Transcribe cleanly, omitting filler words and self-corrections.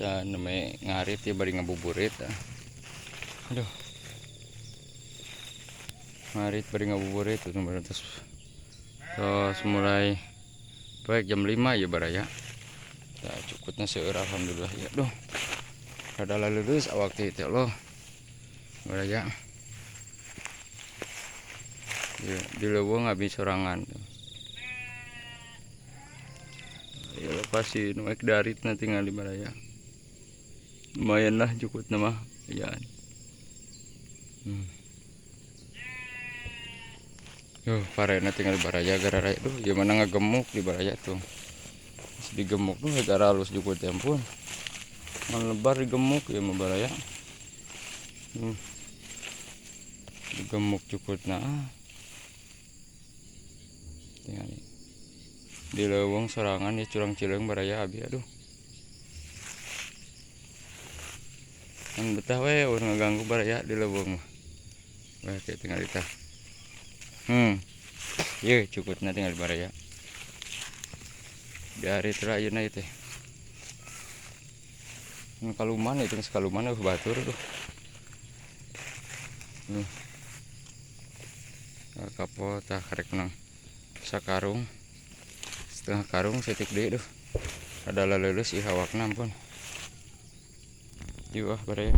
ya namanya ngarit ya bari ngabuburit. Aduh, ngarit bari ngabuburit terus mulai baik jam 5 ya baraya ya cukupnya seueur alhamdulillah ya. Duh, ada lulus awak teh loh baraya ya, di leuweung habis sorangan ya lepas si nuek darit nanti tinggal di baraya lumayan lah cukup nama ya. Yuh, parena tinggal di baraya gara-gara tuh gimana ngegemuk di baraya tuh. Digemuk tuh gara halus juga ya ampun. Lebar digemuk ya mau baraya. Digemuk cukup nah. Tinggal di leuweung sorangan ya curang cileung baraya abi aduh. Kan betah we urang ngaganggu baraya di leuweung mah. Wah, tinggal ditah. Iya cukupnya tinggal di baraya. Dari terakhirnya itu. Kaluman itu sekaluman batur tuh. Kapot tah karek nang sakarung. Setengah karung setik deui tuh. Ada lulus ieu hawakna ampun. Ieu baraya.